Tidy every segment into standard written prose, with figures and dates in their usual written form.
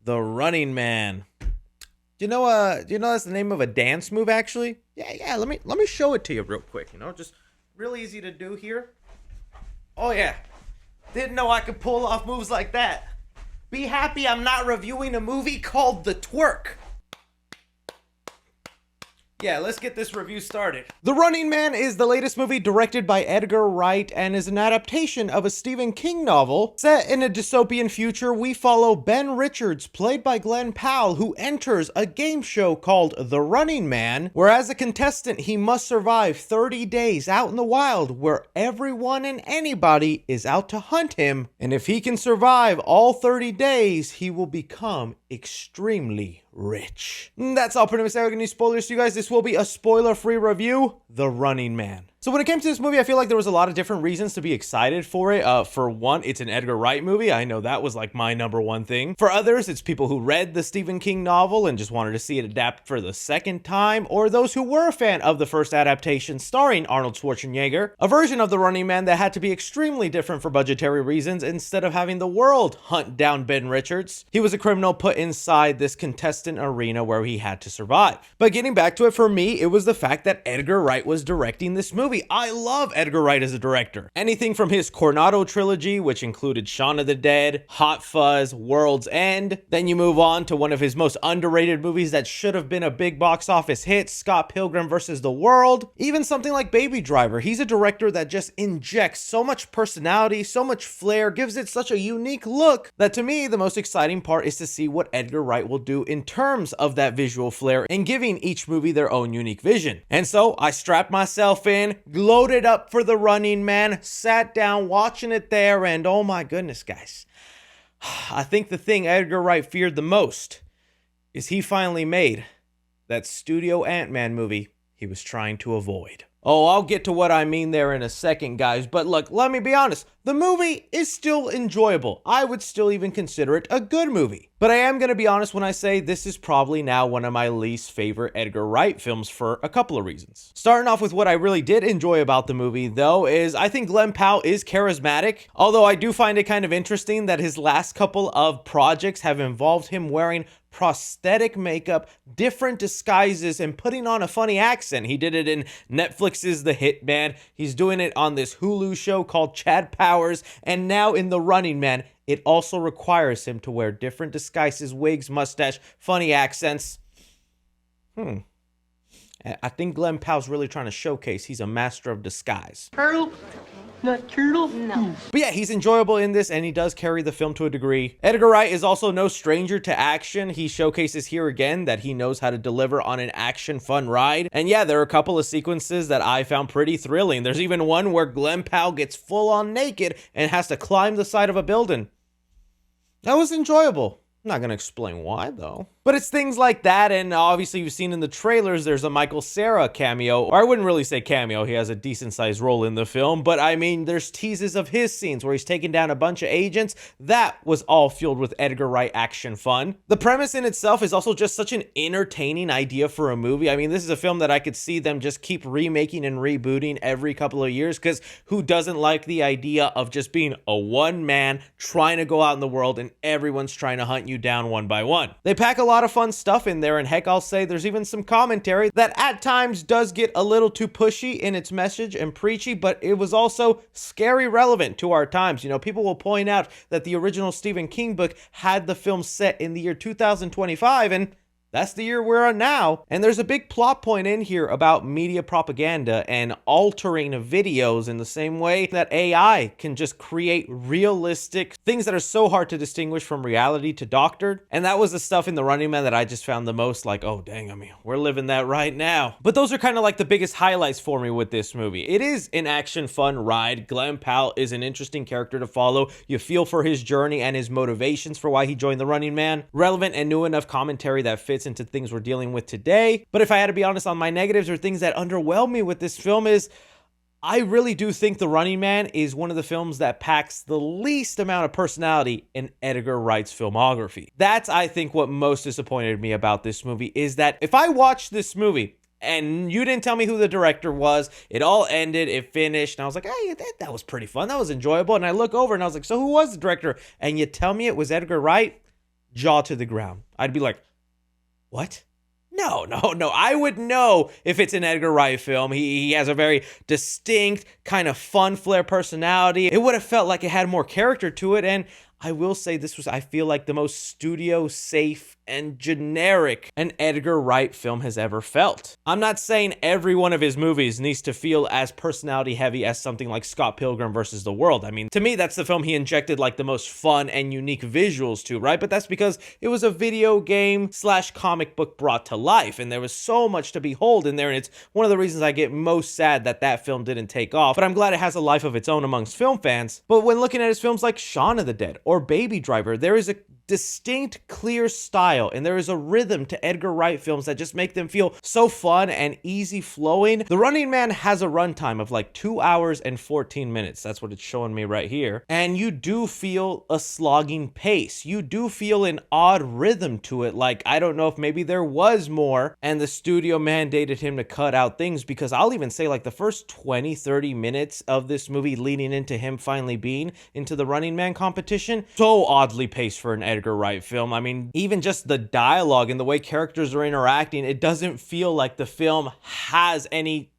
The Running Man. Do you know that's the name of a dance move actually? Yeah, let me show it to you real quick, just real easy to do here. Oh yeah. Didn't know I could pull off moves like that. Be happy I'm not reviewing a movie called The Twerk. Yeah, let's get this review started. The Running Man is the latest movie directed by Edgar Wright and is an adaptation of a Stephen King novel. Set in a dystopian future, we follow Ben Richards, played by Glenn Powell, who enters a game show called The Running Man, where as a contestant, he must survive 30 days out in the wild where everyone and anybody is out to hunt him. And if he can survive all 30 days, he will become extremely rich. That's all pretty much. I got any spoilers to you guys. This will be a spoiler-free review. The Running Man. So when it came to this movie, I feel like there was a lot of different reasons to be excited for it. For one, it's an Edgar Wright movie. I know that was like my number one thing. For others, it's people who read the Stephen King novel and just wanted to see it adapt for the second time, or those who were a fan of the first adaptation starring Arnold Schwarzenegger, a version of The Running Man that had to be extremely different for budgetary reasons instead of having the world hunt down Ben Richards. He was a criminal put inside this contestant arena where he had to survive. But getting back to it, for me, it was the fact that Edgar Wright was directing this movie. I love Edgar Wright as a director. Anything from his Coronado trilogy, which included Shaun of the Dead, Hot Fuzz, World's End. Then you move on to one of his most underrated movies that should have been a big box office hit, Scott Pilgrim vs. the World. Even something like Baby Driver. He's a director that just injects so much personality, so much flair, gives it such a unique look that to me, the most exciting part is to see what Edgar Wright will do in terms of that visual flair and giving each movie their own unique vision. And so I strapped myself in, loaded up for The Running Man, sat down watching it there, and oh my goodness, guys. I think the thing Edgar Wright feared the most is he finally made that Studio Ant-Man movie he was trying to avoid. Oh, I'll get to what I mean there in a second, guys, but look, let me be honest. The movie is still enjoyable. I would still even consider it a good movie. But I am going to be honest when I say this is probably now one of my least favorite Edgar Wright films for a couple of reasons. Starting off with what I really did enjoy about the movie, though, is I think Glenn Powell is charismatic, although I do find it kind of interesting that his last couple of projects have involved him wearing prosthetic makeup, different disguises, and putting on a funny accent. He did it in Netflix's The Hitman. He's doing it on this Hulu show called Chad Powers, and now in The Running Man, it also requires him to wear different disguises, wigs, mustache, funny accents. I think Glenn Powell's really trying to showcase he's a master of disguise. Turtle? Not turtle? No. But yeah, he's enjoyable in this, and he does carry the film to a degree. Edgar Wright is also no stranger to action. He showcases here again that he knows how to deliver on an action fun ride. And yeah, there are a couple of sequences that I found pretty thrilling. There's even one where Glenn Powell gets full on naked and has to climb the side of a building. That was enjoyable. I'm not going to explain why, though. But it's things like that, and obviously you've seen in the trailers, there's a Michael Cera cameo. Or I wouldn't really say cameo, he has a decent-sized role in the film, but I mean, there's teases of his scenes where he's taking down a bunch of agents. That was all fueled with Edgar Wright action fun. The premise in itself is also just such an entertaining idea for a movie. I mean, this is a film that I could see them just keep remaking and rebooting every couple of years, because who doesn't like the idea of just being a one man trying to go out in the world and everyone's trying to hunt you down one by one. They pack a lot of fun stuff in there, and heck, I'll say there's even some commentary that at times does get a little too pushy in its message and preachy, but it was also scary relevant to our times. You know, people will point out that the original Stephen King book had the film set in the year 2025, and that's the year we're on now. And there's a big plot point in here about media propaganda and altering videos in the same way that AI can just create realistic things that are so hard to distinguish from reality to doctored. And that was the stuff in The Running Man that I just found the most like, oh dang, I mean, we're living that right now. But those are kind of like the biggest highlights for me with this movie. It is an action fun ride. Glenn Powell is an interesting character to follow. You feel for his journey and his motivations for why he joined The Running Man. Relevant and new enough commentary that fits into things we're dealing with today. But if I had to be honest on my negatives or things that underwhelm me with this film is I really do think The Running Man is one of the films that packs the least amount of personality in Edgar Wright's filmography. That's, I think, what most disappointed me about this movie is that if I watched this movie and you didn't tell me who the director was, it all ended, it finished, and I was like, hey, that was pretty fun, that was enjoyable, and I look over and I was like, so who was the director? And you tell me it was Edgar Wright? jaw to the ground. I'd be like, what? No. I would know if it's an Edgar Wright film. He has a very distinct, kind of fun flair personality. It would have felt like it had more character to it, and I will say this was, I feel like, the most studio safe and generic an Edgar Wright film has ever felt. I'm not saying every one of his movies needs to feel as personality heavy as something like Scott Pilgrim versus the World. I mean, to me, that's the film he injected like the most fun and unique visuals to, right? But that's because it was a video game / comic book brought to life, and there was so much to behold in there, and it's one of the reasons I get most sad that that film didn't take off. But I'm glad it has a life of its own amongst film fans. But when looking at his films like Shaun of the Dead or Baby Driver, there is a distinct, clear style, and there is a rhythm to Edgar Wright films that just make them feel so fun and easy flowing. The Running Man has a runtime of like 2 hours and 14 minutes. That's what it's showing me right here. And you do feel a slogging pace. You do feel an odd rhythm to it. Like, I don't know if maybe there was more and the studio mandated him to cut out things, because I'll even say like the first 20-30 minutes of this movie leading into him finally being into the Running Man competition, so oddly paced for an Edgar Wright film. I mean, even just the dialogue and the way characters are interacting, it doesn't feel like the film has any,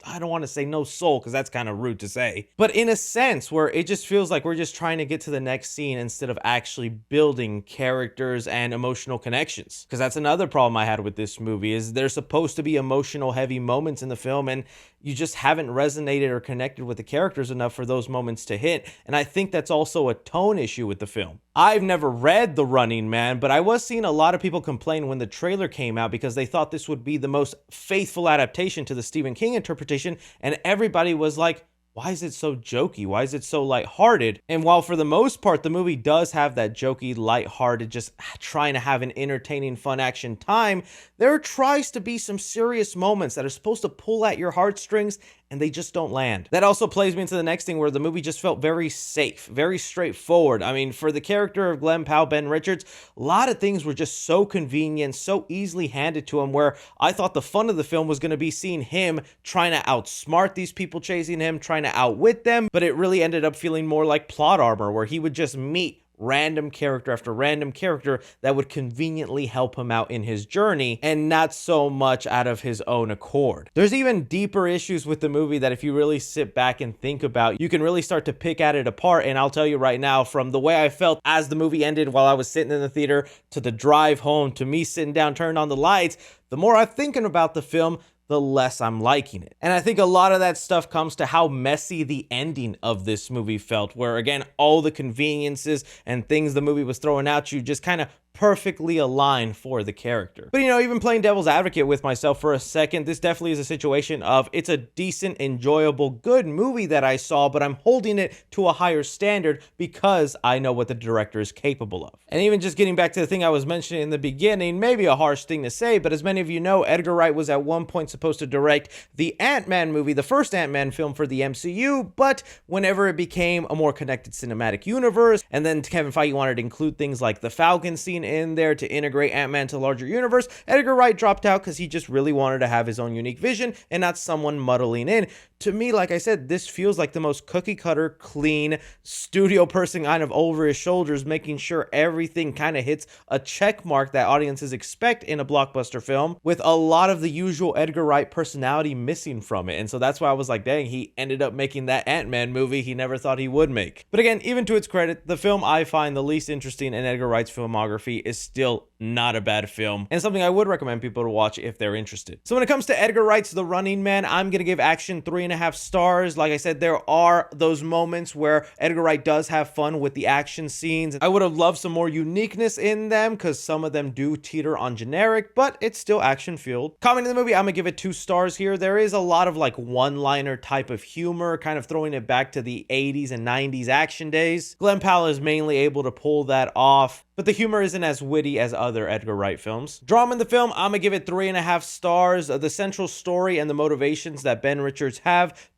I don't want to say no soul, because that's kind of rude to say, but in a sense where it just feels like we're just trying to get to the next scene instead of actually building characters and emotional connections. Because that's another problem I had with this movie, is there's supposed to be emotional heavy moments in the film, and you just haven't resonated or connected with the characters enough for those moments to hit. And I think that's also a tone issue with the film. I've never read The Running Man, but I was seeing a lot of people complain when the trailer came out because they thought this would be the most faithful adaptation to the Stephen King interpretation, and everybody was like, why is it so jokey? Why is it so lighthearted? And while for the most part the movie does have that jokey, lighthearted, just trying to have an entertaining, fun action time, there tries to be some serious moments that are supposed to pull at your heartstrings, and they just don't land. That also plays me into the next thing, where the movie just felt very safe, very straightforward. I mean, for the character of Glen Powell, Ben Richards, a lot of things were just so convenient, so easily handed to him, where I thought the fun of the film was going to be seeing him trying to outsmart these people chasing him, trying to outwit them, but it really ended up feeling more like plot armor, where he would just meet random character after random character that would conveniently help him out in his journey, and not so much out of his own accord. There's even deeper issues with the movie that if you really sit back and think about, you can really start to pick at it apart. And I'll tell you right now, from the way I felt as the movie ended while I was sitting in the theater, to the drive home, to me sitting down, turning on the lights, the more I'm thinking about the film, the less I'm liking it. And I think a lot of that stuff comes to how messy the ending of this movie felt, where again, all the conveniences and things the movie was throwing at you just kind of perfectly aligned for the character. But even playing devil's advocate with myself for a second, this definitely is a situation of, it's a decent, enjoyable, good movie that I saw, but I'm holding it to a higher standard because I know what the director is capable of. And even just getting back to the thing I was mentioning in the beginning, maybe a harsh thing to say, but as many of you know, Edgar Wright was at one point supposed to direct the Ant-Man movie, the first Ant-Man film for the MCU, but whenever it became a more connected cinematic universe, and then Kevin Feige wanted to include things like the Falcon scene in there to integrate Ant-Man to a larger universe, Edgar Wright dropped out because he just really wanted to have his own unique vision and not someone muddling in. To me, like I said, this feels like the most cookie cutter, clean, studio person kind of over his shoulders, making sure everything kind of hits a check mark that audiences expect in a blockbuster film, with a lot of the usual Edgar Wright personality missing from it. And so that's why I was like, dang, he ended up making that Ant-Man movie he never thought he would make. But again, even to its credit, the film I find the least interesting in Edgar Wright's filmography is still not a bad film, and something I would recommend people to watch if they're interested. So when it comes to Edgar Wright's The Running Man, I'm gonna give action 3.5 stars. Like I said, there are those moments where Edgar Wright does have fun with the action scenes. I would have loved some more uniqueness in them, because some of them do teeter on generic, but it's still action filled. Commenting the movie, I'm gonna give it 2 stars here. There is a lot of like one-liner type of humor, kind of throwing it back to the 80s and 90s action days. Glen Powell is mainly able to pull that off, but the humor isn't as witty as other Edgar Wright films. Drama in the film, I'm gonna give it 3.5 stars. The central story and the motivations that Ben Richards have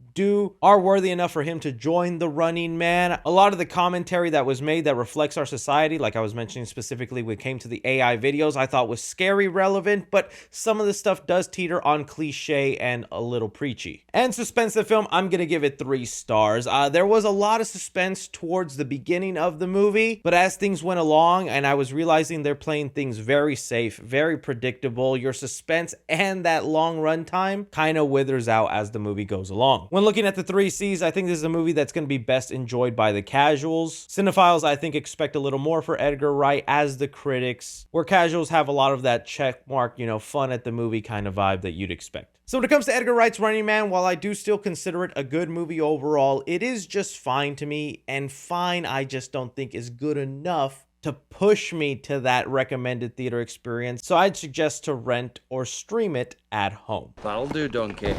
are worthy enough for him to join the Running Man. A lot of the commentary that was made that reflects our society, like I was mentioning specifically when it came to the AI videos, I thought was scary relevant, but some of the stuff does teeter on cliche and a little preachy. And suspense of the film, I'm gonna give it 3 stars. There was a lot of suspense towards the beginning of the movie, but as things went along and I was realizing they're playing things very safe, very predictable, your suspense and that long run time kind of withers out as the movie goes along. When looking at the 3 C's, I think this is a movie that's going to be best enjoyed by the casuals. Cinephiles, I think, expect a little more for Edgar Wright as the critics, where casuals have a lot of that check mark, fun at the movie kind of vibe that you'd expect. So when it comes to Edgar Wright's Running Man, while I do still consider it a good movie overall, it is just fine to me, and fine I just don't think is good enough to push me to that recommended theater experience, so I'd suggest to rent or stream it at home. That'll do, Donkey.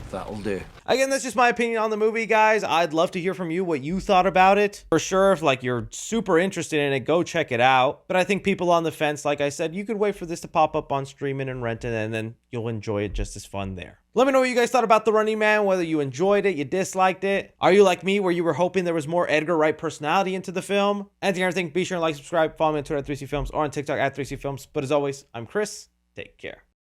That'll do. Again, that's just my opinion on the movie, guys. I'd love to hear from you what you thought about it. For sure, if you're super interested in it, go check it out. But I think people on the fence, like I said, you could wait for this to pop up on streaming and rent it, and then you'll enjoy it just as fun there. Let me know what you guys thought about The Running Man, whether you enjoyed it, you disliked it. Are you like me, where you were hoping there was more Edgar Wright personality into the film? Anything or everything, be sure to like, subscribe, follow me on Twitter at 3C Films or on TikTok at 3C Films. But as always, I'm Chris. Take care.